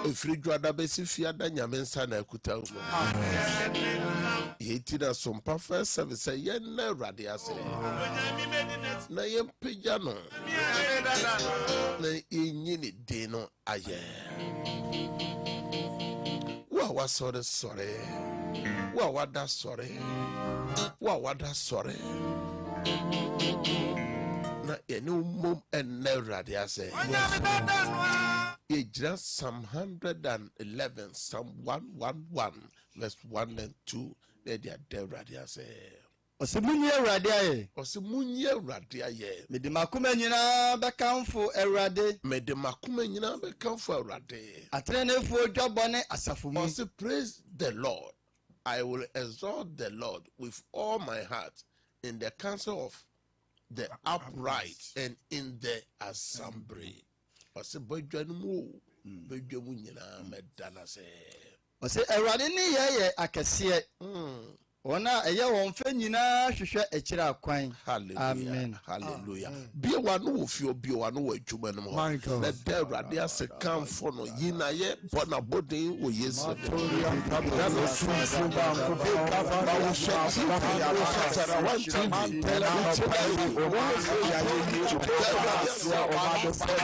Efridwada besi fiada nyamensa na ekuta umo. Yetina sompa first service yen na Awurade ase. Na yen pejano. Na yenyini deno aye. Wa wasore sore. Wa wada sore. Wa wada sore. Na yenu mum enne Awurade ase. Ejra Psalm 111, Psalm 111, verse 1 and 2. They are there, Radia. Osimunye Awurade aye. Osimunye Awurade aye. Mede makoma nyina bekamfo Awurade. Mede makoma nyina bekamfo Awurade. Atrenefo dwabone asafo mu. Ose praise the Lord. I will exalt the Lord with all my heart in the council of the upright and in the assembly. Ose bojwanu mu. Bojwamu nyina medana se. Ose Awurade ni yeye akese. Ona eye won fa nyina hwehwe akira kwan. Hallelujah. Amen. Hallelujah. Bia wanu ofio bia wanu wa adwuma no mo. Na de Awurade ase kan fo no yina ye bona bodin wo Yesu.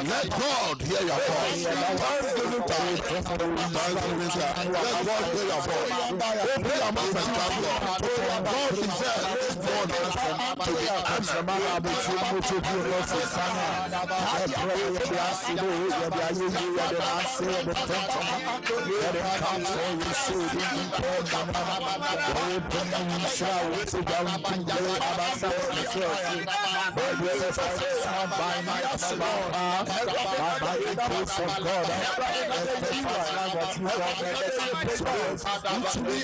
Let God hear your voice. Let God hear your voice. God deserves more than to be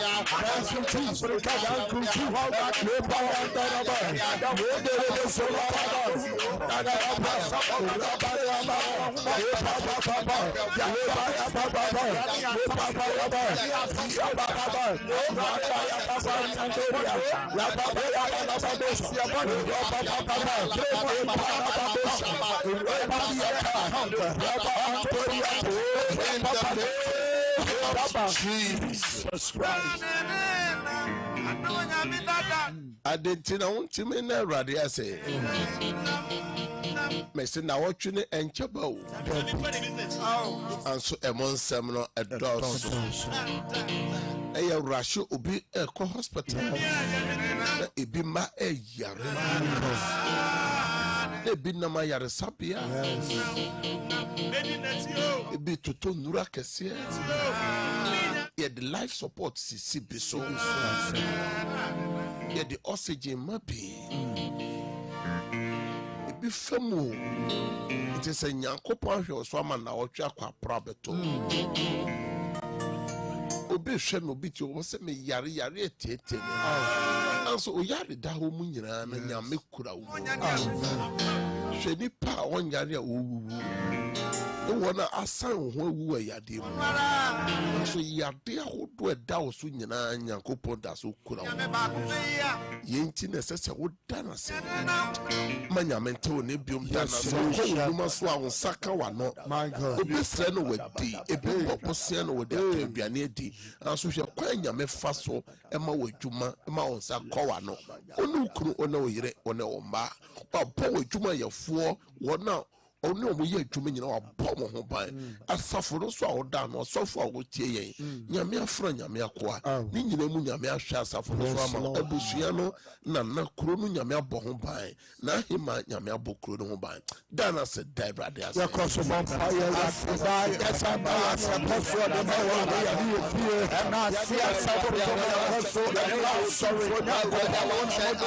honored. Jesus Christ. Adentina untimi na Awurade ase. Mesi na wotwene encheba o. Anso emonsem no edos. Eya rasho obi ekọ hospital. Na ebi ma eyare. Ebi na ma yare sabia. Ebi toto nura kese. Yeah, the life support sisi biso. Yeah, the oxygen mabi. Ebi femu. It is a Nyankopon hwe oswama na otwa kwa prabeto. Obi hwe no bi ti o se me yare etete. Anso o yare da ho mu nyina na Nyame kura wo. Hwe ni pa won yare a owu. Wana asan ho ewu ayade mu so yade ahodo eda wo so nyina Nyankopon da so kura wo yenti na sese wo dana se manyamente wo ne biom dana so ko numa so a wonsaka wano obi sre no wadi ebi popose no wadi aduane adi anso hwe kwa Nyame fa so ema wadwuma ema wonsa ko wano onu kunu ona oyire ona omba ba bo wadwuma yefo wona oni omo ye adwuma nyina wa bɔ mo ho ban asafo no so a woda no asafo a wotie yen Nyame afra Nyame akoa ni nyina mu Nyame ahwɛ asafo no so ama abusua no na kuro no Nyame abɔ ho ban na hima Nyame abɔ kuro no ho ban dana se Awurade ase yakoso bon fire asida yasamba yakoso de mawa ya ni fie na sia safo de yakoso de la sorry na go da won say to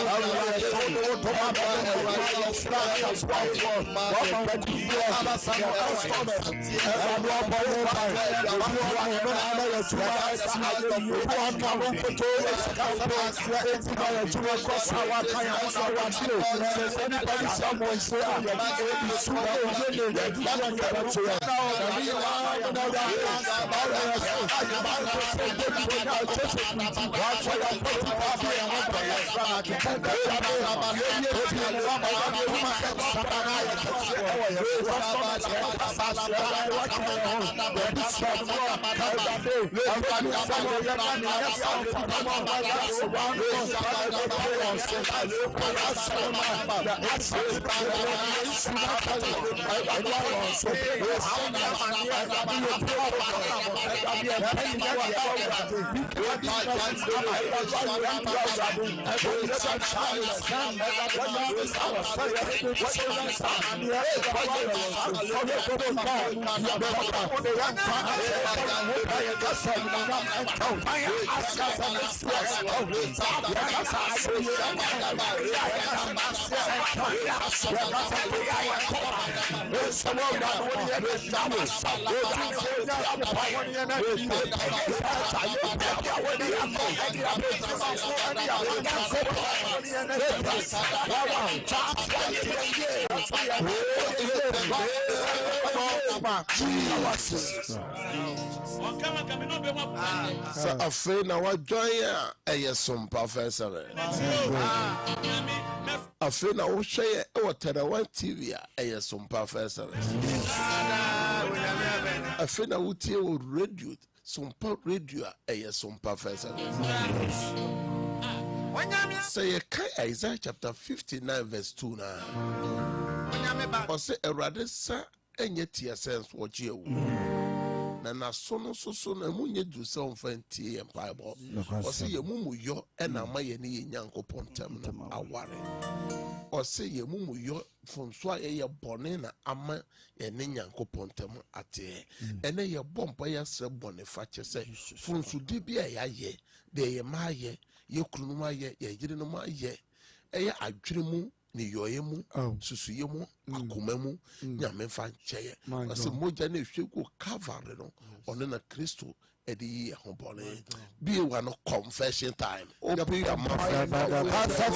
sa afei na wajoya eyesompa fesere afei na wo hweye Terawan TV a eyesompa fesere afei na wotie wo radio sompa radio a eyesompa fesere say Isaiah chapter 59 verse 2 na o say Awurade sa enye tie sense wo je wu na so na munye du se onfantie en Bible o say yemumu yo na ma ye ne ye Nyankopon tam na aware o say yemumu yo fonso a ye bone na ama ye ne Nyankopon tam ate ene ye bompa ya sre bone fa che se fonso di bia ya ye de ye ma ye ye kunu ma ye ye yire no ma ye eye adwere mu ni yoye mu susuye mu akoma mu Nyame fa ncheye ase moja na ehwe ko Calvary no ono na Kristo Eddie Hombole. Be one confession time. Open your mouth.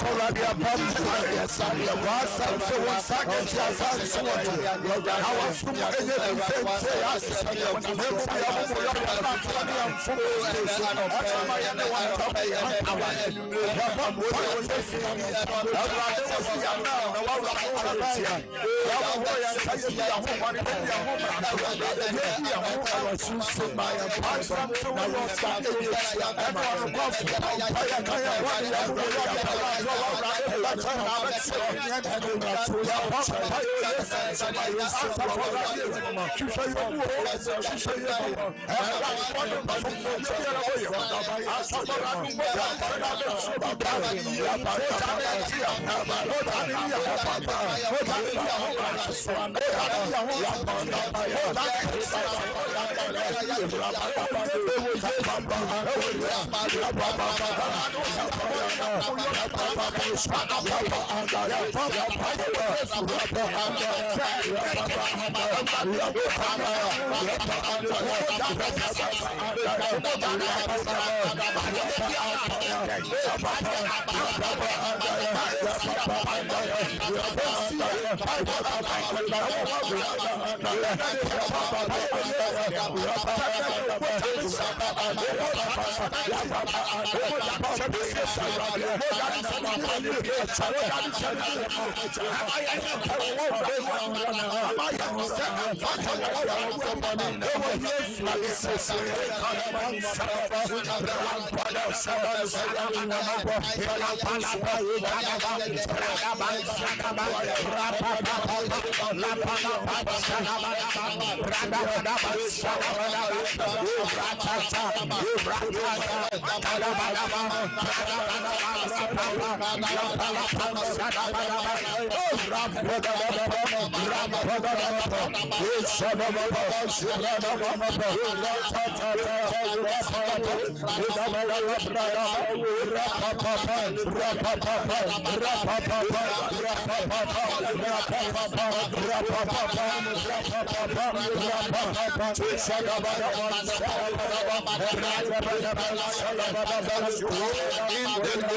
In the name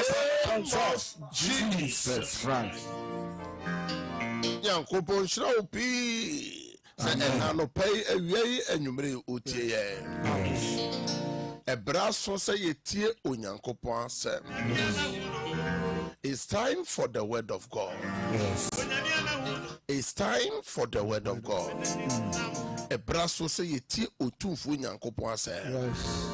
of Jesus Christ. Yankopon shall be. Say, pay a way and you may utie. A brasso say ye tear Unyankopon say. It's time for the word of God. Yes. It's time for the word of God. A brasso say ye tear utu Unyankopon say. Yes.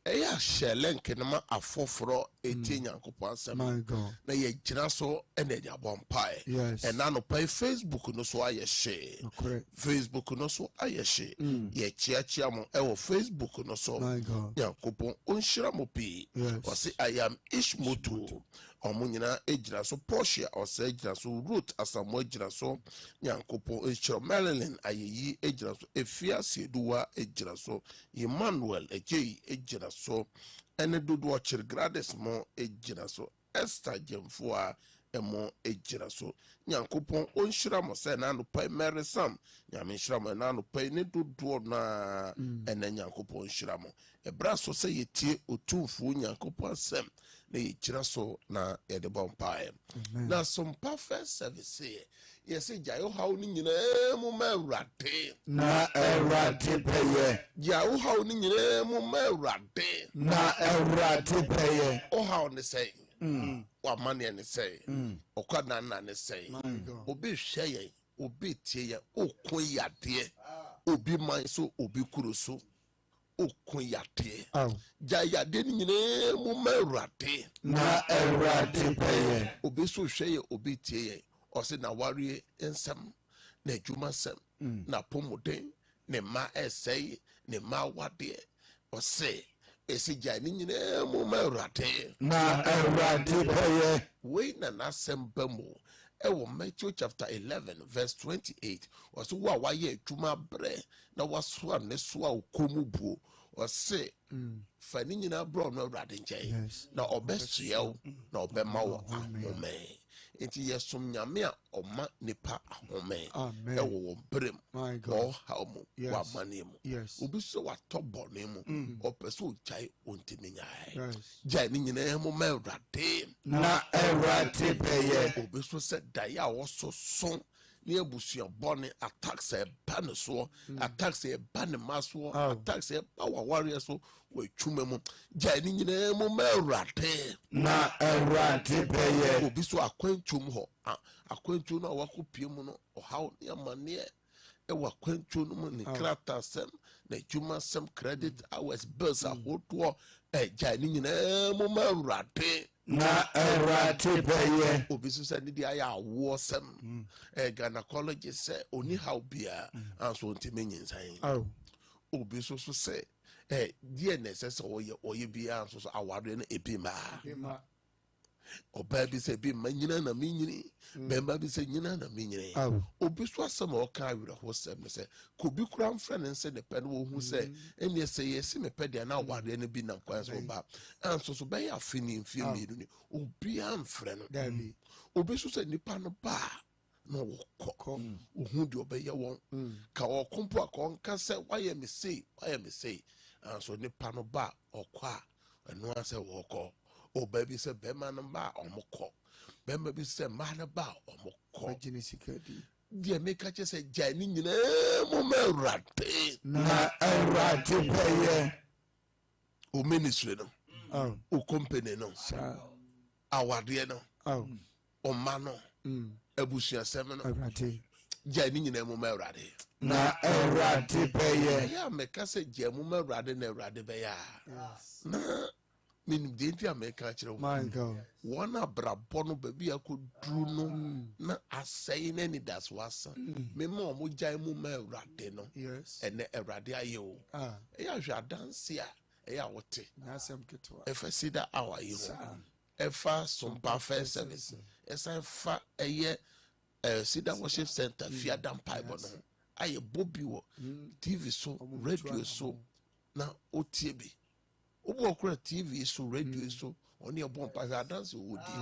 Eya shelen kenema afoforo eti Nyankopon sem na ye gyina so ene dia bompai and na no pay Facebook no so ayehye Facebook no so ayehye ye chiachia mo e wo Facebook no so Nyankopon onhira mo pi o say I am Ishmutu omunyina ejira so Portia o say ejira so Ruth asamo ejira so Nyankopon ejira Marilyn ayeyi ejira so Efia Seduwa ejira so Emmanuel ejei ejira so ene dudu ochir grades mo ejira so Esther Jemfua emo ejira so Nyankopon onhira mo se na no pai Mary Sam nyame nhira mo na no pai ne dudu na ene Nyankopon onhira mo ebra so se yetie otumfu Nyankopon sem na yejira so na yede bompae na some perfect service yes jayo haw ni nyina mu mawrade na ewrade peye jayo haw ni nyina mu mawrade na ewrade peye o haw ne say wa mane ne say okwana na ne say obi hweye obi tie ye okun yade obi man so obi kuro so okun yade jayade ni nyina mu mawrade na ewrade peye obi so hweye obi tie ye ose na wari ensam na adwuma sem na pomoden ne ma esei ne ma wade ose esi jani nyina mu mawrade na ewrade peye we na nasem bamu ewo Matthew chapter 11 verse 28 ose wa waye adwuma bre na waso ne so a okomu buo ose fani nyina bro no awrade nche na obesuyew na obema wo amen Enti yesom nyame a ɔma nipa ahome Amen. ɛwɔ wɔn berem My na God. ɔhaw mu Yes. wɔ amane mu Yes. obi so watɔ bɔne mu ɔpɛ sɛ ɔgyae ɔntimi nyae Yes. gyae ne nyinaa mu ma Awurade na Awurade bɛyɛ obi so sɛ daeɛ a wɔsoso ne abusua bɔne attacks a ɛba ne soɔ attacks a ɛba ne ma soɔ attacks a ɛba w'awareɛ so wɔ atwuma mu gyae ne nyinaa mu ma Awurade na Awurade bɛyɛ obi so akwantuom hɔ akwantuo no a wakɔpie mu no ɔhaw ne amanneɛ ɛwɔ akwantuo no mu ne kratasɛm na adwumasɛm credit hours bills ahodoɔ gyae ne nyinaa mu ma Awurade na Awurade bɛyɛ obi so sɛ ne de ayɛ awoɔ sɛm gynecology sɛ ɔni haw biaa anso ɔntimi nyinsan Oh. obi so sɛ deɛ na ɛsɛ sɛ ɔyɛ biaa nso so awareɛ no ebi mmaa Ima. ɔbaa bi sɛ bi mma nyina na menyini bɛrima bi sɛ nyina na menyini Oh. obi so asɛm a ɔka awerɛho sɛm no sɛ kobi kora mfrɛ ne nsɛ ne pɛ no wɔhu sɛ ɛneɛ sɛ yɛsi mepɛ deɛ na awareɛ no bi nam kwan so ba anso so bɛyɛ afe ne mfie mmienu ni obiaa mfrɛ no Dabi. obi so sɛ nipa no baa na wɔkɔ ohu deɛ ɔbɛyɛ wɔn ka ɔko mpo a kɔnka sɛ wayɛ me sei anso nipa no ba ɔkɔ a ɛno a sɛ wɔkɔ ɔbaa bi sɛ bɛrima no ba a ɔmokɔ bɛrima bi sɛ mmaa no ba a ɔmokɔ Bagye sika di. deɛ meka kyɛ sɛ gyae ne nyinaa mu ma Awurade na Awurade bɛyɛ o ministry no Oh. o company no Sa. awadeɛ no Oh. ɔma no abusuasɛm no Awurade. gyae ne nyinaa mu ma Awurade na Awurade bɛyɛ ɛyɛ a meka sɛ gyae mu ma Awurade na Awurade bɛyɛ a na menim deɛ nti a meka kyerɛ wo My God. wɔn abrabɔ no baabi akɔduru no na asɛe na anidaso asa mema ɔmo gyae mu ma Awurade no Yes. ɛnɛ Awurade ayɛ o Ah. ɛyɛ ahwɛ adanse a ɛyɛ a wote Nyasɛm ketewa. ɛfa sida awa yi ho ɛfa sompa first service ɛsan fa ɛyɛ sida worship center fiada mpaebɔ no ho ayɛ bobi wɔ TV so radio so na otie bi wobɔ ɔkora TV so radio so ɔne ɛbɔ mpae sɛ adanse wɔdi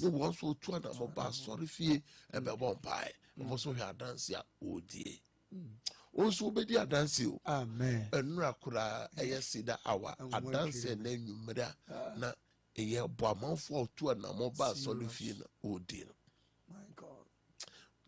ne wɔn nso otu anammɔba asɔre fie ɛbɛbɔ mpae ɔmo so hwɛ adanse a wɔdie wo nso wobɛdi adanse o Amen. ɛnura koraa ɛyɛ sida awa adanse na anwummerɛ a na ɛyɛ bɔ amanfoɔ a ɔtu anammɔba asɔre fie na wɔdi no My God.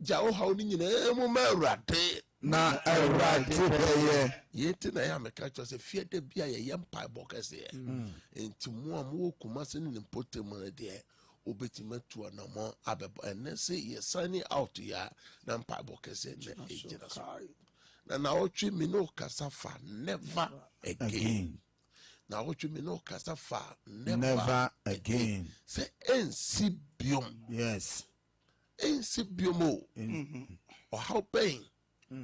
gya wo haw no nyinaa mu ma Awurade na Awurade bɛyɛ yɛnti na ɛyɛ a meka kyerɛ sɛ fie da bi a yɛyɛ mpaebɔ kɛseɛ enti mo a mowɔ Kumase ne ne mpɔtam no deɛ wobɛtumi atu anammɔ abɛbɔ ɛnɛ sɛ yɛsane out yɛ a na mpaebɔ kɛseɛ nɛ ɛgyina so na nawɔtwe me ne wokasa fa never again again na wotwe me ne wokasa fa never again sɛ ɛnsi biom yes ɛnsi biom o ɔhaw bɛn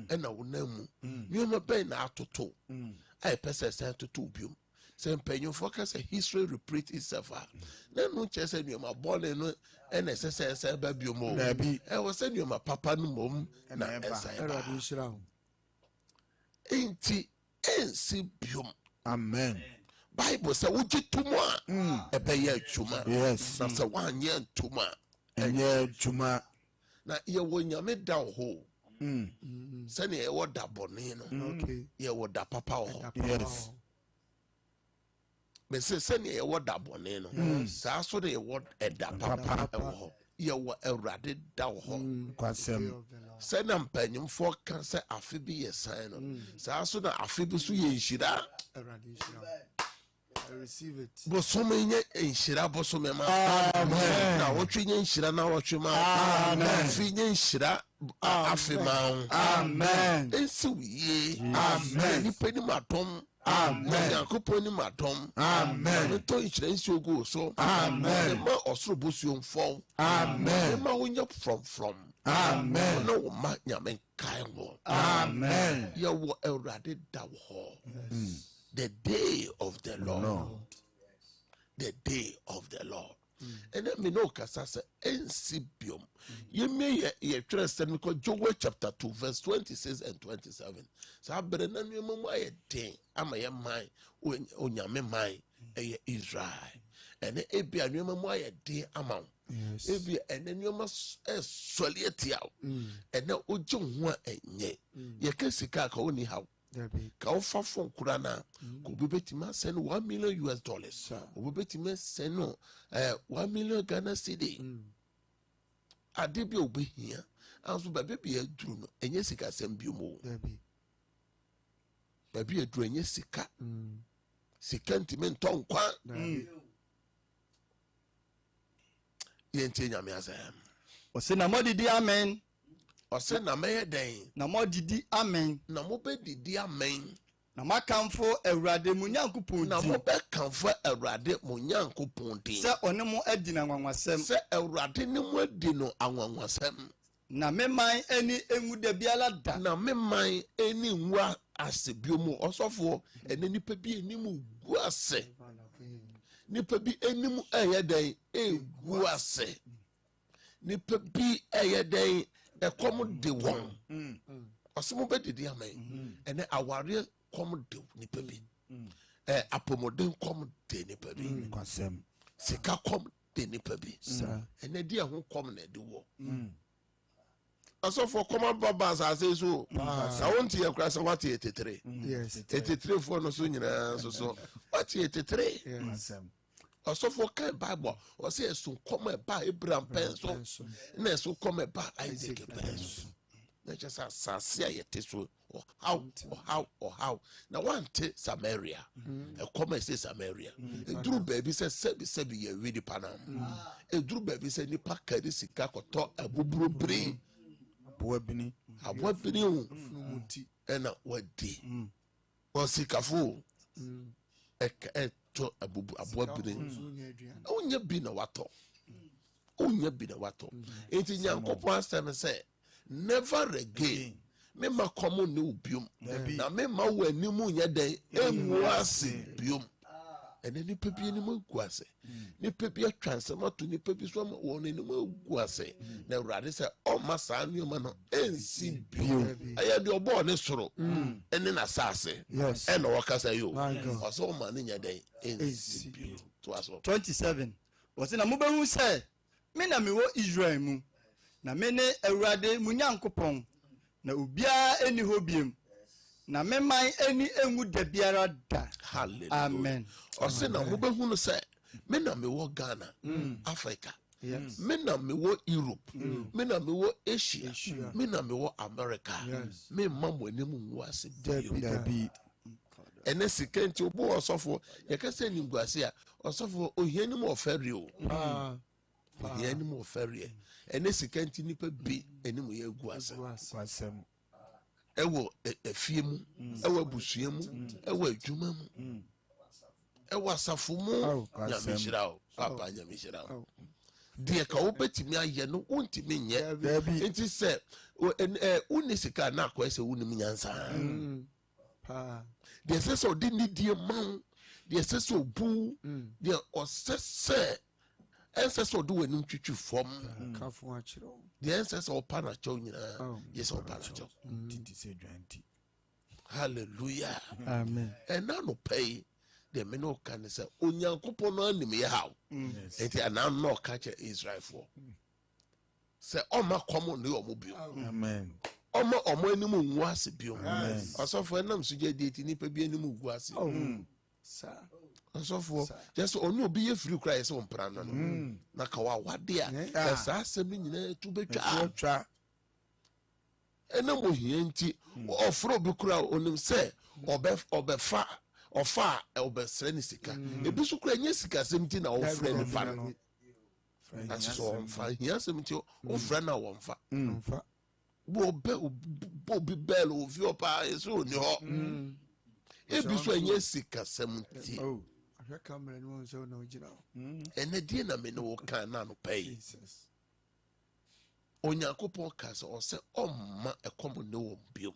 ɛna wonam mu nneɛma bɛn na atoto a yɛpɛ sɛ sɛ atoto biom sɛ mpanyimfoɔ ka sɛ history repeat itself a na no kyerɛ sɛ nneɛma bɔne no ɛna ɛsɛ sɛ ɛsɛ ba biom o Dabi. ɛwɔ sɛ nneɛma papa no mmom na Ɛna ɛba. ɛsɛ Awurade ba nhyira wo. enti ɛnsi biom amen bible sɛ wogye tom a ɛbɛyɛ adwuma yes na sɛ woanyɛ ntom a ɛnyɛ adwuma na yɛwɔ nyame da wɔ hɔ sɛnea yɛwɔ da bɔne no Okay. yɛwɔ da papa wɔ hɔ yes mɛsɛ sɛnea yɛwɔ da bɔne no saa so de yɛwɔ ɛda papa ɛwɔ hɔ yɛwɔ Awurade da wɔ hɔ kwasɛm sɛna mpanyimfoɔ ka sɛ afe bi yɛ san no saa so na afe bi so yɛ nhyira Awurade nhyira wo. I receive it. bosome nyɛ nhyira bosome ma Amen. na wɔtwe nyɛ nhyira na wɔtwe ma Amen. afe nyɛ nhyira afe ma wo amen ɛnsi wo yie Amen. nipa nim adɔm Amen. Nyankopɔn nim adɔm Amen. metɔ nhyira nsi ogu wo so Amen. ma ɔsoro bosuo mfɔw Amen. ma wonyɛ frɔmfrɔm Amen. na wo ma nyame nkae wo Amen. yɛwɔ Awurade da wɔ hɔ the day of the Lord the day of the Lord ɛnɛ me ne wokasa sɛ ɛnsi biom yɛmmie yɛtwerɛ sɛm no kɔ Joel chapter 2 verse 26 and 27 saa berɛ na nneɛma mu ayɛ den ama yɛ man onyame man ɛyɛ Israel ɛne ebi anwoma mu ayɛ den ama wo ebi ɛne nneɛma ɛsɔle atia wo ɛne ogye ho a ɛnyɛ yɛka sika ka woni haw ka wofa fon kura na ka obi betumi asɛn $1 million obi betumi asɛn no $1 million Ghana cedi ade bi obi hia anso baabi bi aduru no ɛnyɛ sika sɛm bi mu baabi aduru ɛnyɛ sika sika ntimi ntɔ nkwa yɛntie nyame asɛm ɔse na mɔdidi amen ɔse na mɛyɛ dɛn na mɔdidi amen na mobɛdidi amen na makamfo awurade mu nyankopɔn na din mobɛkamfo awurade mo nyankopɔn din sɛ ɔne mo adi no anwanwasɛm sɛ awurade ne mo adi no anwanwasɛm na meman ani engu da biara da na meman ani nwu ase bio mu ɔsɔfoɔ ɛne nipa bi anim gu ase nipa bi anim ɛyɛ dɛn egu ase nipa bi ɛyɛ dɛn ɛkɔm de wɔn ɔsɛ mo bɛdidi amen ɛne awareɛ kɔm de nipa bi apɔmɔden kɔm de nipa bi sika kɔm de nipa bi ɛne di ɛho kɔm na ɛde wɔ asɔfoɔ kɔm aba asase so na wonte yɛ kora sɛ wate yɛ tetere teterefoɔ no so nyinaa so so wate yɛ tetere ɔsɔfoɔ kan bible ɔsɛ ɛso kɔm ɛba Abraham pɛn so na ɛso kɔm ɛba Isaac pɛn so na kyɛ sɛ asase a yɛte so ɔhaw na wante Samaria ɛkɔm ɛsɛ Samaria ɛduru baabi sɛ sɛbi yɛwe nipa nam ɛduru baabi sɛ nipa kari sika kɔtɔ abuburo bere aboa bini o ɛna wadi ɔsikafo ɛtɔ aboa bini ɔnyɛ bi na watɔ eti Nyankopɔn asɛm sɛ never again mema kɔm ne obiom na mema wo anim nyɛ dɛn engu ase biom ɛne nipa bi anim agu ase nipa bi atwa nsɛm ato nipa bi so ama wɔn anim agu ase na Awurade sɛ ɔma saa nneɛma no ɛnsi bio ɛyɛ deɛ ɔbɔɔ ne soro ɛne n'asase ɛna wɔkasa yi o ɔsɛ ɔma ne nya dɛn ɛnsi bio to aso 27 wɔse na mobɛhu sɛ me na mewɔ Israel mu na me ne Awurade mu Nyankopɔn na obiara ɛni hɔ biem na meman ani engu da biara da. Hallelujah. Amen. Ɔsɛ na mobɛhu no sɛ me na mewɔ Ghana, Africa, me na mewɔ Europe, me na mewɔ Asia, me na mewɔ America, me ma mo anim ngu ase dabi. Ɛnɛ sika nti obo ɔsɔfo yɛka sɛ nimguase a ɔsɔfo ohia nim ɔfɛre o. Ohia nim ɔfɛre. Ɛnɛ sika nti nipa bi anim yɛ gu ase. Ɛwɔ efie mu, ɛwɔ abusua mu, ɛwɔ adwuma mu, ɛwɔ asafo mu, nyamishira o, papa nyamishira o. Deɛ ka wobɛtumi ayɛ no wontumi nyɛ. Nti sɛ wonni sika na akɔyɛ sɛ wonim nyansa. Deɛ sɛ sɛ ɔde ne die ma wo, deɛ sɛ sɛ ɔbu, deɛ ɔsɛ sɛ ɛnsɛ sɛ ɔde w'anim twitwi fam. Deɛ ɛnsɛ sɛ ɔpa n'akyɛw nyinaa, yɛ sɛ ɔpa n'akyɛw. Hallelujah. Amen. Ɛna no pɛyi deɛ me ne ɔka ne sɛ Onyankopɔn no anim yɛ haw. Enti ana no ɔka kyerɛ Israelfoɔ sɛ ɔma kɔm ne ɔmo bio. Ɔma ɔmo anim ngu ase bio. Ɔsɔfoɔ ɛnam so gye di eti nipa bi anim ngu ase. Ɔsɔfoɔ just ɔno obi yɛ firi kura yɛ sɛ ɔmpra no no na ka wawade a saa asɛm no nyinaa tu bɛtwa. Ɛnam ohia nti ɔforo bi kura onim sɛ ɔbɛfa ɔfa a ɔbɛsrɛ ne sika. Ebi so kura nyɛ sika asɛm nti na ɔfrɛ ne fa no. Ati so ɔmfa hia asɛm nti ɔfrɛ na wɔmfa. Bo bi bɛl ofi ɔpa ɛsɛ ɔni hɔ. Ebi so ɛnyɛ sika asɛm nti. Ɛnɛ deɛ na me ne wo kan na no pɛyi. Onyankopɔn ka sɛ ɔsɛ ɔmma ɛkɔm ne wɔn bio.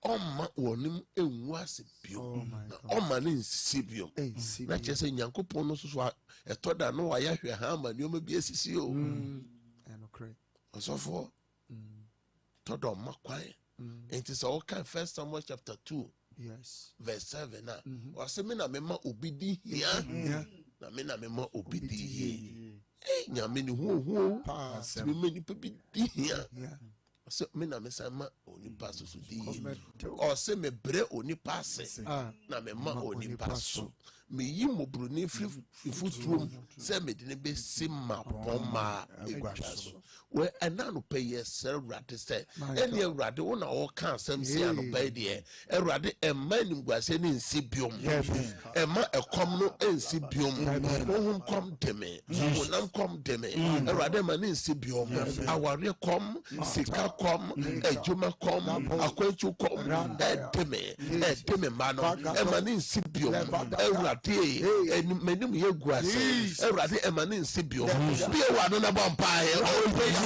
Ɔmma wɔnim engu ase bio. Na ɔmma ne nsisi bio. Na kyerɛ sɛ Nyankopɔn no so ɛtɔ da no wayɛ hwɛ ha ama nneɛma bi asisi o. Ɔsɔfoɔ tɔ da ɔmma kwan. Enti sɛ ɔka 1 Samuel chapter 2 verse 7 na ɔsɛ me na mema obi di hia na me na me ma obi di ye nyame ni ho se me ni pe bi di hia se me na me sa ma oni pa so di ye o se me bre oni pa se na me ma oni pa so me yi mobru ni ifutrum se me de ne be sima poma egwa so we enanu pe ye se rade se eni awrade wo na wo kan asem si anu pe de awrade emma ni ngwase ni nsi biom emma ekom no ensi biom ohun kom deme wonam kom deme awrade ma ni nsi biom aware kom sika kom ejuma kom akwantu kom edeme ma no emma ni nsi biom awrade menim ye guase awrade emma ni nsi biom bie wa no na bompa e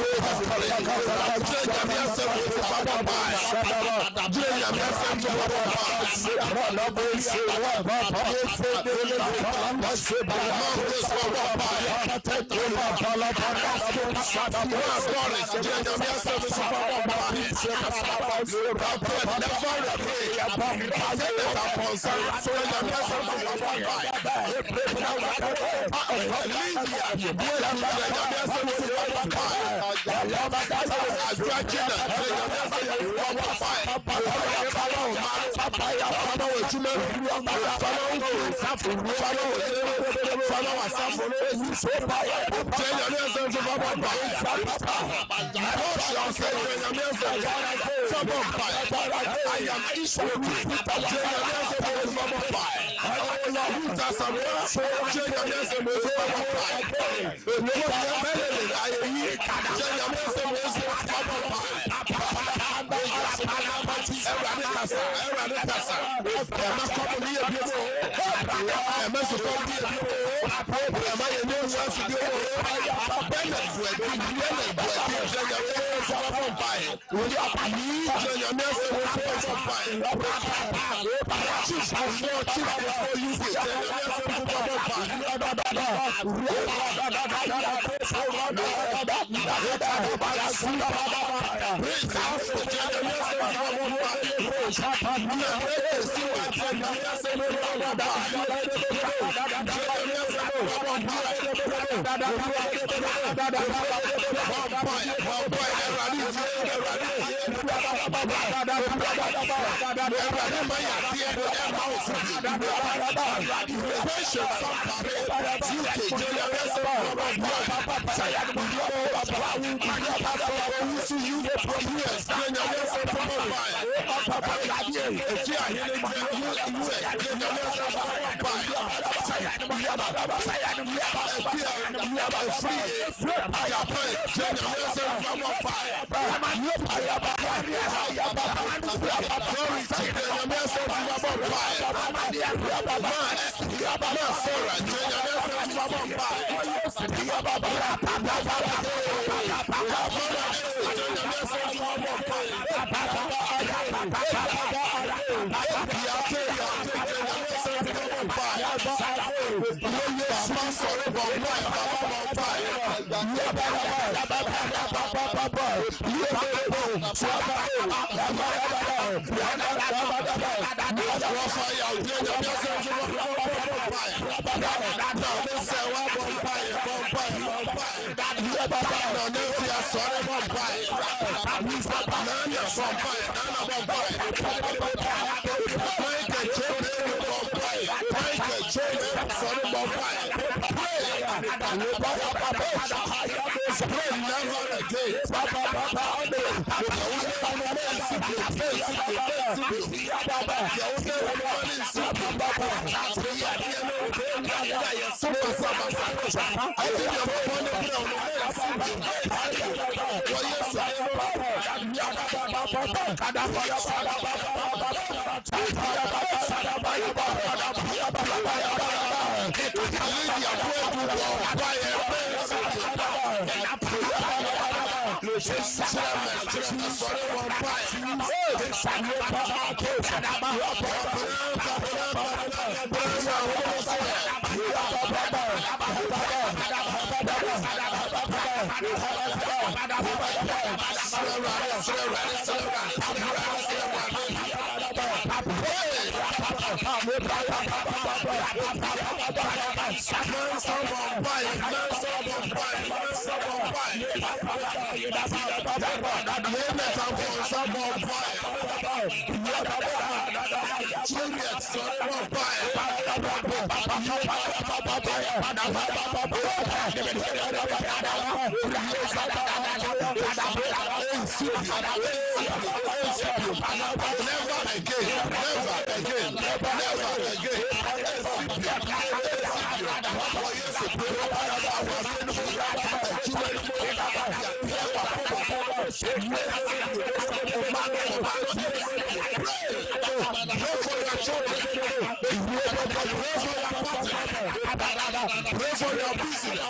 Pray for your business.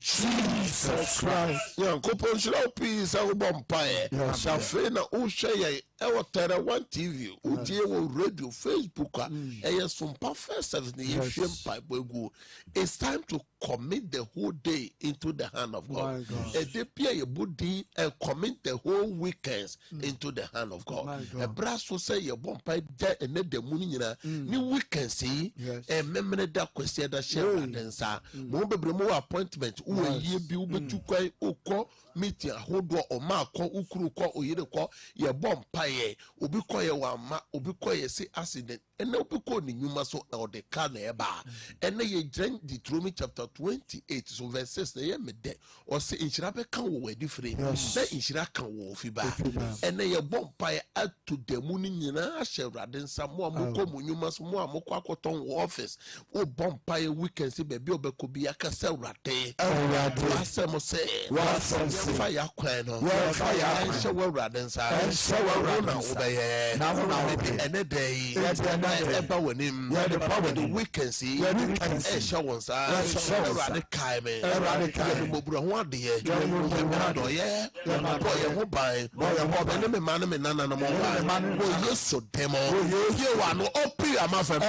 Jesus Christ. Yeah, couple should peace. I will bumpire. Shafina, Ushaya, our Terra One TV, Udia radio, Facebook, some perfect service. It's time to commit the whole day into the hand of God. A day a body and commit the whole weekends into the hand of God. A brass will say your bumpire dead and let the moon new weekend see a memory that question that share and sa. More appointment, who a year be to quite oko. Meeting a whole door or mark or ukru or yedeko, your bomb pie, ubikoya wama, ubikoya say accident, and no biko ni numaso or the car nearby. And then you drink Deuteronomy chapter 28, so verse 6, the yemede, or say in Shirabe can we different, then in Shiraka will fiba, and then your bomb pie add to the moon in a shell rather than some more muko munumas more mokwakoton office, or bomb pie weekend, see baby obeko be a castle rate, or say, fire queno, fire, and shower radens, and shower runner obey, and a day, ever when him, the power the weekend see, and showers, shower the kaime, Mobra one day, my boy, who buy, boy, man, none of the man, who used to demo, you are no opera, my friend,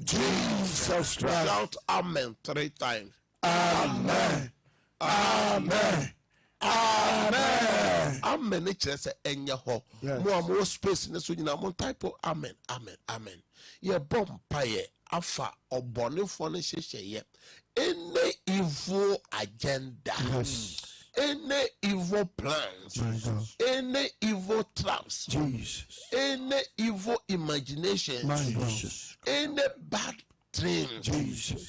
Jesus Christ. Shout amen 3 times. Amen. Amen. Amen. Amen. It's just enya ho. More space in the so you know type of amen. Amen. Amen. Ye bomb paye afa obone fone sheshe ye. any evil agenda, any evil plans, any evil traps, any evil imaginations, any bad dreams,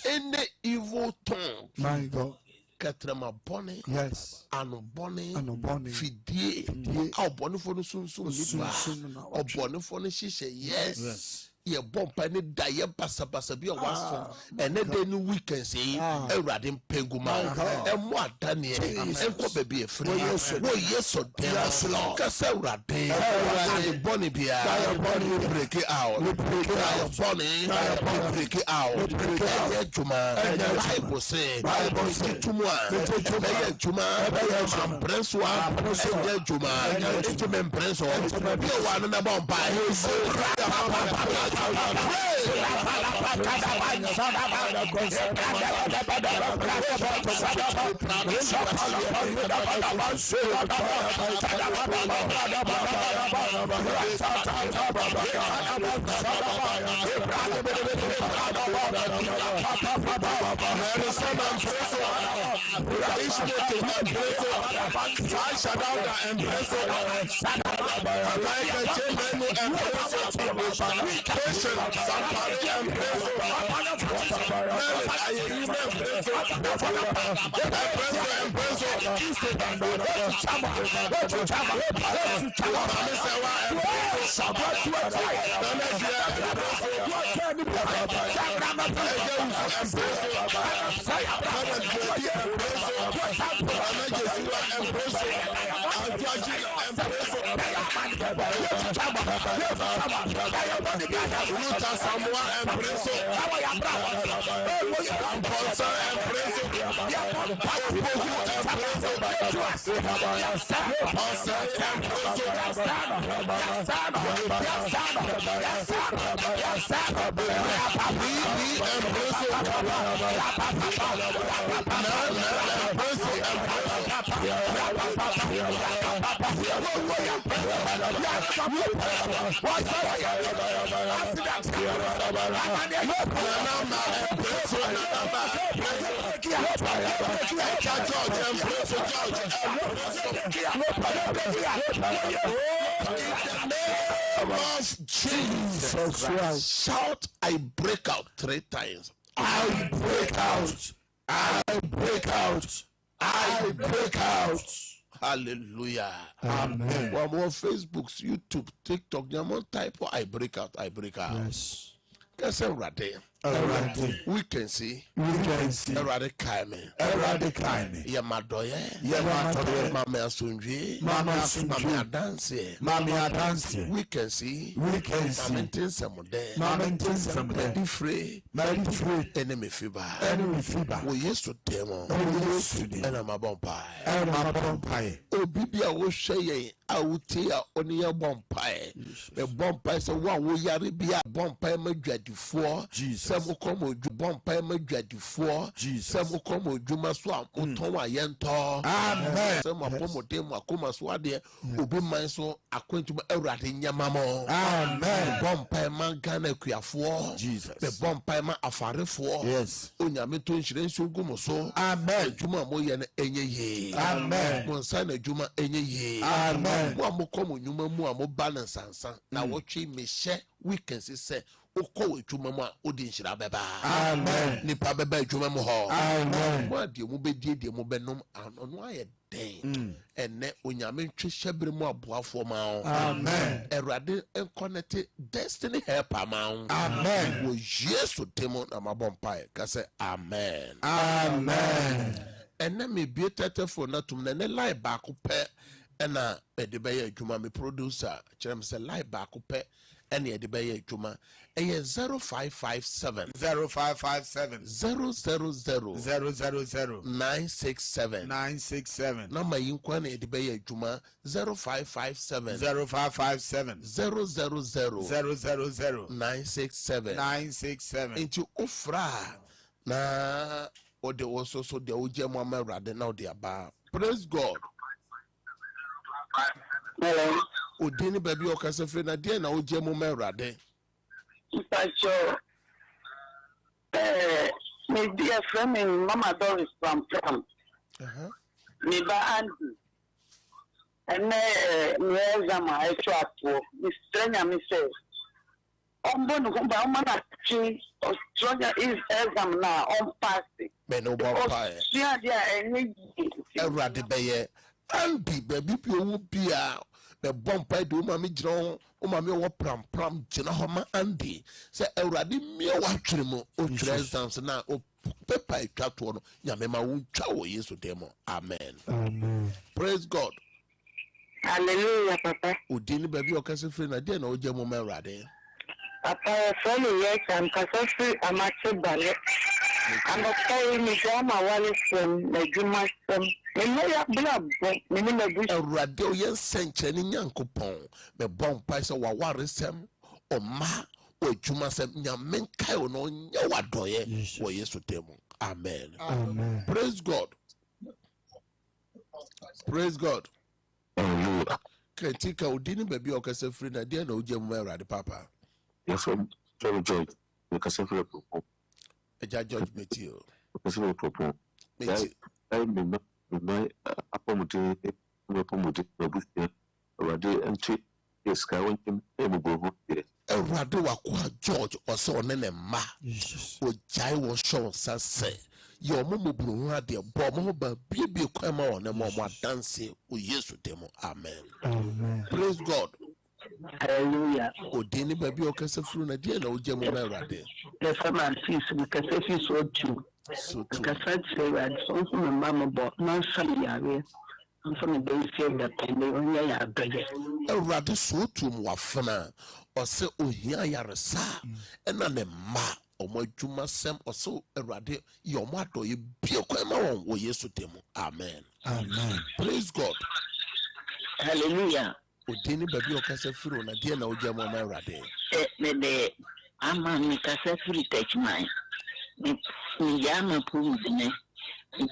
any evil tongue, my God, katrama bone, yes, ano bone, fidie, a bone for the sun a bone for the shisha, yes. Ye bompa ni da ye basa bi o waso ene de ni weekend say Ewurade mpeguma e mo adane enko baby efri wo yeso de ka se Ewurade boni bia break it out boni break it out e juma Bible say tumu a e juma ampreso e juma e juma ampreso bi o wa na bompa Jesus Christ. Shout, I break out 3 times. I break out. I break out. I break out. Hallelujah. Amen. One more Facebook, YouTube, TikTok. One type of I break out. I break out. Yes. That's Ewurade. We can see. Ewurade kaime. Yamadoye. Mama Asunji. Mama Adanse. We can see. Mama Ntinsamude. Different. Enemy fiba. We used to demo. And I'm a bumpire. Obibia wo sheye awutia oniya bumpire. The bumpire so one wo yari bia bumpire madwadifo. Some come with bumpire madwadifo. Some come with juma so uton wa yento. Amen. Some apomo dem akoma so ade obi man so akwantu Ewurade nyamamo. Amen. Bumpire man Ghana kuafo. Jesus. The bumpire man afarefo. Yes. Onyame to nhire nsugumo so. Amen. Juma mo ye na enye ye. Amen. Monsana juma enye ye. Amen. Mo amokomo nyuma mu amo balance ansa na wotwe mehye weekend se ukọ ejuma mu a odi nhira beba. Amen. Nipa beba ejuma mu ho. Amen. Mo ade mu bedie de mu benom ano aye den. Enne onyame ntwe hyebere mu aboafo ma. Amen. Ewurade connect destiny helper ma. Amen. Wo Yesu demo na mabompa ka say amen. Amen. Enne me bi telephone na tum na ne line back pe ena edebeye adwuma me producer kyerem say line back pe ena edebeye adwuma eye 0557 000 967 number yinkwa na edebeye adwuma 0557 000 967 into ofra na ode also so de oje mo Ewurade na ode aba. Praise God. Hello. Odini baby okasefe na de na oje mo Ewurade. Ipacho My dear friend, Mama Doris from Trump. Me ba Andy. And me exam I try to Mr. Me say. Ombon kumba umana chi Australia is exam now on passing. Me no bapa. Yeah, any. Erade beye. Andy baby pi bia. The bompa do mami jron o mami wo pram jina homa Andy. Say Erade mi wa twere o twere exams na o paper etwa to no nyame ma wo twa wo Yesu demo. Amen. Amen. Praise God. Hallelujah, Papa. Udini baby o kase free na de na o je mo Erade. Papa, from yes, I'm Kasasi, I'm actually ballet. I'm a story, me drama, one is from the Juma. Me know ya blood, me know the bush. Erade o yen senche ni Nyankopon. Me bon pa se wa waresem o ma o juma sem nyame kai o no nya wadoye wo Yesu demo. Amen. Amen. Praise God. Praise God. Kritika udini baby o kase free na de na o je mo Erade papa. Yes, from George, the Cassandra Propos. Eja George Metio. Cassandra Propos. Metio. I remember my appointment, Rade entry, yes, Sky him, Emo Erade wakwa George oso onene ma. O jai wo show sase. Yo mo buru ha de bo mo ba bie kwa ma one mo dance o Yesu demo. Amen. Amen. Praise God. Hallelujah. Odini baby o kase furu na de na o je mo Erade. The family fees, because if you so too. So too. Because I'd say that something my mama bought, not some yare. I'm from the day save that penny on your bed. Erade so too wafana. O se ohia yaresa. Ena ne ma omo adwuma sem o se Erade yo mo adoye bie kwa ma won wo Yesu demo. Amen. Amen. Praise God. Hallelujah. Odini baby o kase furu na de na o je mo Erade. Me ama me kasa free touch mine. Me yama pum ne.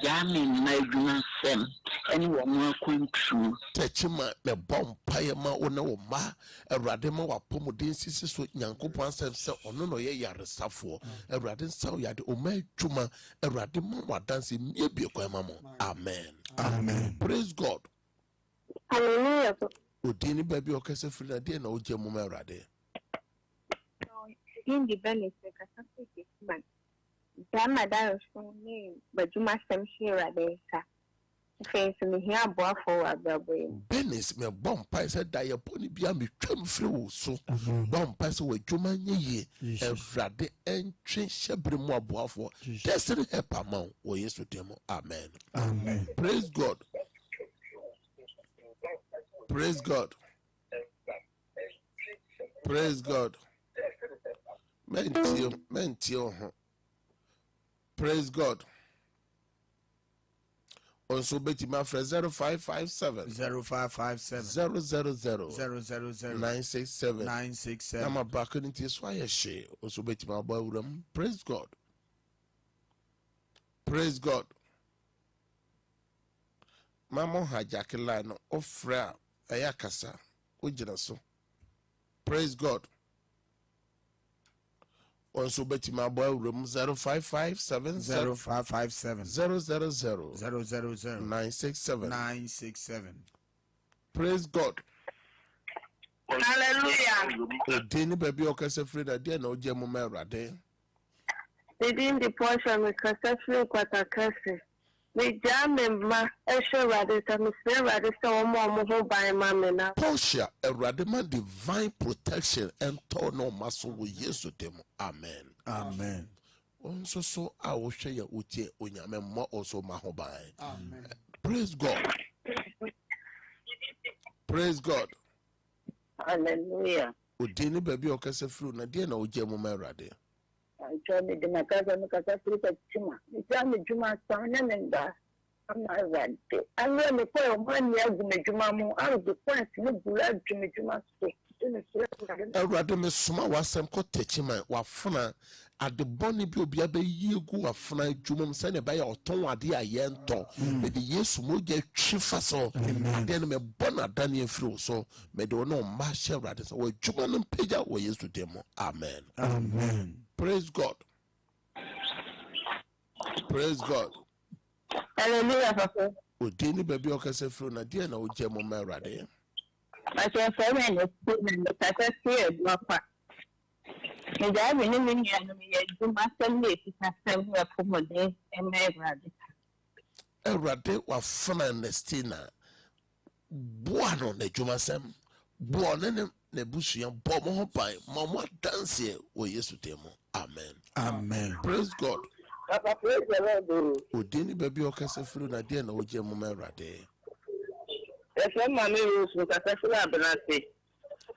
Yama my juma sem. Anyone more control. Techima me bom paye ma ona wo ma Erade ma wapomodin sisi so Nyankopon asem se ono no ye yaresafo Erade nsaw yade o ma adwuma Erade ma wadanse miebie kwa ma mo. Amen. Amen. Praise God. Hallelujah. Odini baby o kase free na de na o je mo Erade. Independence kasa free man. Jama da so ni bajuma sem shira de sa. Face me here boy for ababo. Benis me bom paye se da ye boni bia me twam free wo so. Bom paye se wadwuma nye ye. Erade entwe hyebre mu aboafo. Destiny help amount wo Yesu demo. Amen. Amen. Praise God. Praise God. Praise God. Mentio. Praise God. Also, Betty Mafre 0557 000 967. I'm a back into his fire share. Also, Betty Mabawuram. Praise God. Praise God. Mama Hajakilano of Fra Ayakasa. Ujinaso. Praise God. Also, Betty Mabawuram 0557 000 967. Praise God. Hallelujah. Odini baby o kase free na de na o je mo Erade. Within the portion we kasa free kwata kase. We jam ma esho rade ta me free rade so mo ho ban ma me na. Portia Erade ma divine protection and turn no maso wo Yesu demo. Amen. Amen. Also so a wo hwe ya otie onyame mo also ma ho ban. Amen. Praise God. Praise God. Hallelujah. Odini baby o kase free na de na o je mo Erade. Join me the Macasa free touch chima. The jam juma sound and that. I'm not right. I learn the poem 1 year with me Jumamu out of the point no blood to me Juma. Erade me soma wasem ko techima wafuna ade boni bi obi abeyigu wafuna adwumam se ne baye oton ade ayento me de Yesu mo je twifa so ade no me bona dane afiri so me de no ma hye Erade so wadwuma no peja wo Yesu demo. Amen. Amen. Praise God. Praise God. Hallelujah, Papa. Odini baby okase fru na dia na oje mo merade. I can say when the student the success here block. And I will never do my family to have a promote and never. Erade wa fana Ernestina. Buano ne jumasem. Buone ne busua bo mo hopai. Mama dance o Yesu temo. Amen. Amen. Praise God. Papa, praise the Lord. Odini baby okase fru na dia na oje mo merade. Yes, Mammy Rose was successful ability.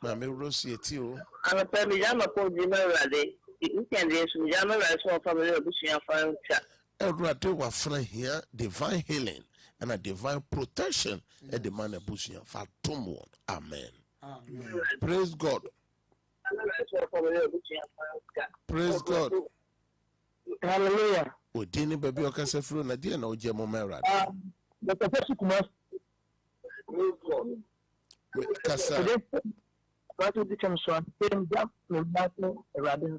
Mame Rosie ti o. I'm a family Yama for dinner ready. You can do some Yama rice for family of Bushia Fire Chat. Erade wa fana here divine healing and a divine protection at the man bushia for tomorrow. Amen. Praise God. Praise God. Hallelujah. Odini baby okase fru na dia na oje mo merade. The professor must Kasa what would become so same job no matter rather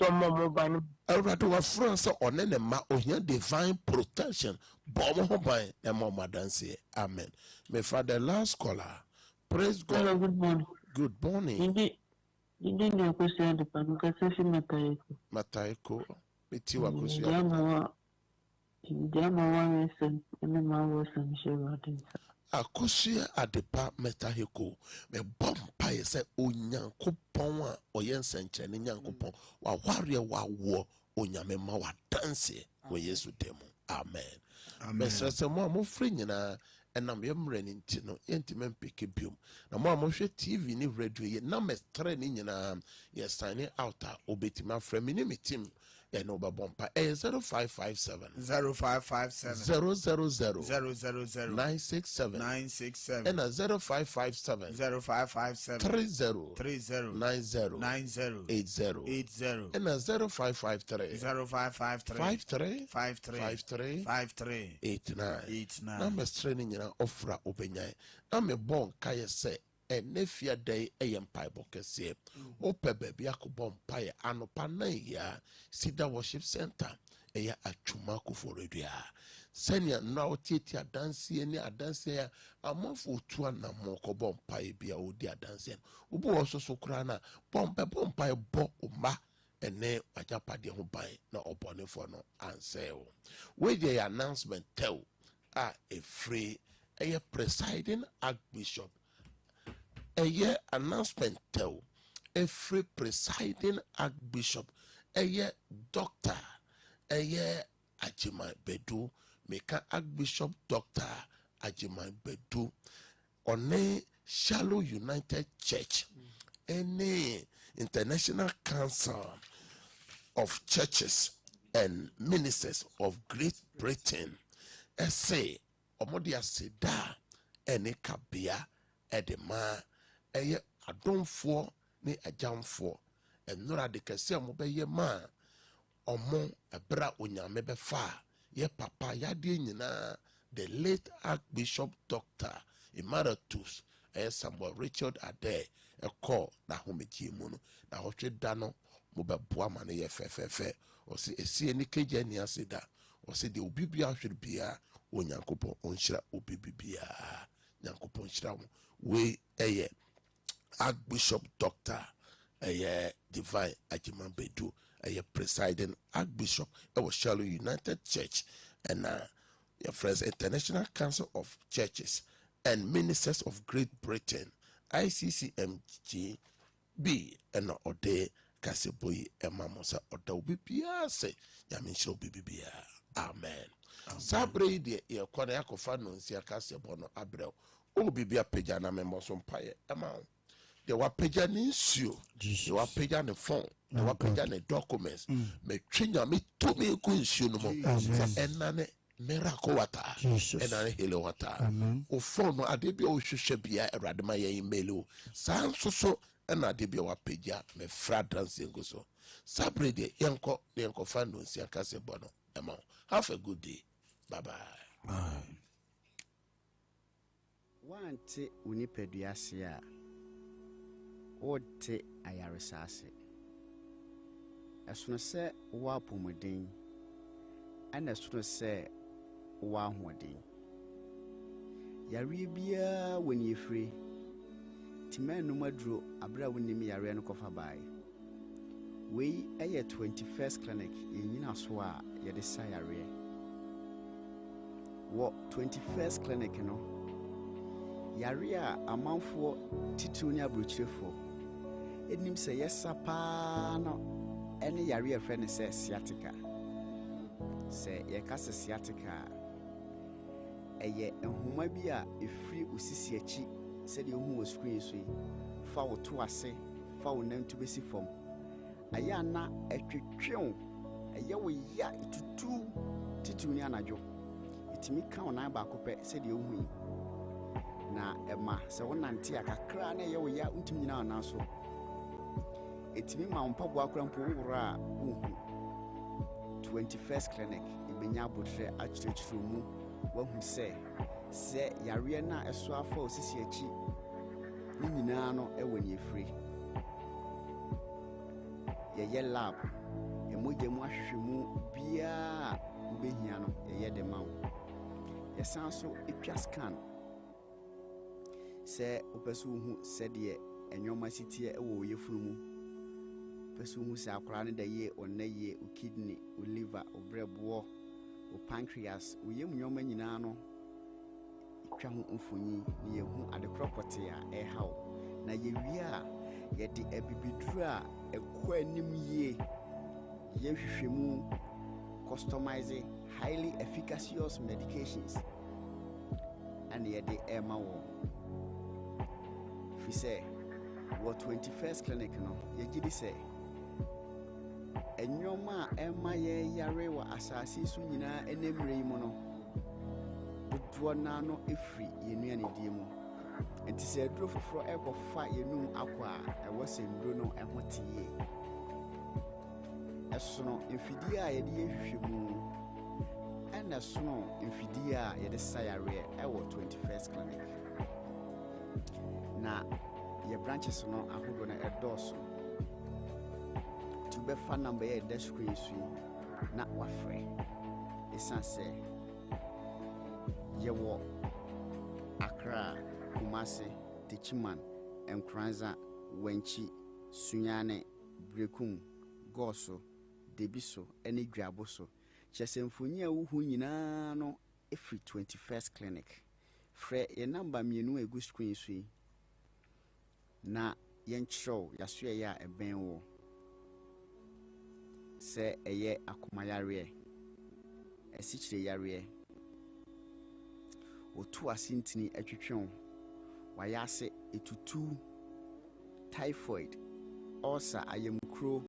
some more by Erade wa fran so one ne ma ohia divine protection bo mo ho ban e mo madanse. Amen. Me for the last caller. Praise God. Hello, good morning. Good morning. Hindi ndio kusema ndipanuka sisi mataifa. Mataiko miti wa kusia. Jama wa wesen ene ma wesen shewadi. Akosia adepa metaheko me bompa yese onyankopon a oyense nkyene nyankopon wa ware wa wo onyame ma wa dance wo Yesu demo. Amen. Mesrese mo amofre nyina enam yemre ni ntino entime mpeke biom na mo amohwe TV ni radio ye na mestre ni nyina ye sign out a obetima frɛ me ni metim and over bompa 0557 000 967 and a 0557 30 90 80 and a 0553 53 89 number training in ofra obenya na me bon kaye se enefia day empire bokese ope baby akobom paye anopa na ya Sida Worship Center eya atwuma koforedua senia na otieti adanse ni adanse ya amafo otua na mokobom paye bia odi adanse obo ososo kura na bom paye bo oma ene ajapade ho ban na obonefo no anseo we dey announcement tell a free a presiding archbishop a announcement tell a free presiding archbishop a doctor a Ajiman Bedu make archbishop doctor Ajiman Bedu on a Shallow United Church any International Council of Churches and Ministers of Great Britain say omodia seda ene kabia edema eye adonfo ne ajamfo enura de kase mo beye ma omo ebra onyame befa ye papa yade nyina the late Archbishop Dr. Emeritus Samuel Richard Ade e call na homeji mu no na hotwe da no mo beboa ma ne ye fefefe o se esi eni keje ni aseda o se de obi bia hwere bia onyankopon onhyira obi bia nyankopon hyira mo we eye Archbishop Dr. Divine Ajiman Bedu presiding Archbishop was Shallow United Church and your friends International Council of Churches and Ministers of Great Britain ICCMG B and Ode Kaseboyi Emamosa Oda Obi bia se nyamenhyira obi bia amen. Sabre de ye kwana yakofa no nsia kasebo no abrel o bibia pagya na membo so mpaye ema de wa pagya ni nsuo de wa pagya ne phone de wa pagya ne documents me twenya me to me ku nsuo no mo enane miracle water enane hele water o phone no ade bia o hwehwe bia erade ma ye email o sanso ena ade bia wa pagya me fragrance ngo so sabre de yenko fa no nsia kasebo no ema. Have a good day. Bye-bye. Bye. Wante unipeduase a wote ayaresase. Esono se wo apomuden ana so sɛ wa ahoɔden yare bia woni efiri timanu maduro abra wonim yare no kofa bae we ɛyɛ 21st clinic yenyina so a yɛde sa yare wo 21st clinic no yare a amanfo titiri ne abrochirefo enim sɛ yɛsa paa no ɛne yare afrɛ ne sɛ sciatica sɛ yɛka sɛ sciatica ɛyɛ nhoma bi a efiri osisi akyi sɛ deɛ ohu wɔ screen so yi fa wo to ase fa wo nantu besi fam aya na etwetwew ɛyɛ wo ya etutu titiri ne anadwo etimi ka wo nan ba kopɛ sɛ deɛ ohu yi na ɛma sɛ wo nante akakra na ɛyɛ wo ya ntimi nyina na so etimi ma mpaboa akora mpo wura a ohu 21st clinic ibenya abotre akyerɛkyerɛ mu wahu sɛ yare na ɛso afa osisi akyi ne nyinaa no ɛwɔ ne efiri yɛyɛ lab emogya mu ahwehwɛ mu bia wobɛhia no yɛyɛ de ma wo yɛsan so etwa scan sɛ wopɛso hu sɛdeɛ enwoma sitie ɛwɔ wo yɛfunu mu pɛso hu sɛ akora ne da yie ɔnna yie o kidney o liver o brɛboɔ o pancreas o yɛm nwoma nyinaa no twa ho mfonyi ne yɛhu adekropɔte a ɛhaw na yɛwie a yɛde abibiduru a ɛkɔ anim yie yɛhwehwɛ mu customize highly efficacious medications and yɛde ɛma wɔ fi sɛ wɔ 21st clinic no yɛgye di sɛ enwoma a ɛma yɛyare wɔ asase so nyinaa enemre yi mu no dodoɔ na no efiri yenuane die mu enti sɛ aduro foforɔ ɛkɔfa yenum akɔ a ɛwɔ senduro no ɛho tie ɛsono mfidie a yɛde yɛhwehwɛ mu ɛna sono mfidie a yɛde sayare ɛwɔ 21st clinic na yɛ branches no ahodo na ɛdɔɔso to bɛfa number yɛ da screen so na wafrɛ ɛsan sɛ yɛwɔ Accra, Kumasi, Techiman, Nkranza, Wenchi, Sunyane, Brekum, Goso, Debiso, ene Dwaboso. Chesemfonia uhu nyina no every 21st clinic. Fre ye number mienu egu screen sui. Na yenchrow yasue ya ebenwo. Se eye akumayare. Esichire yare. Otu asintini etwetwew wayase etutu typhoid ulcer ayamkro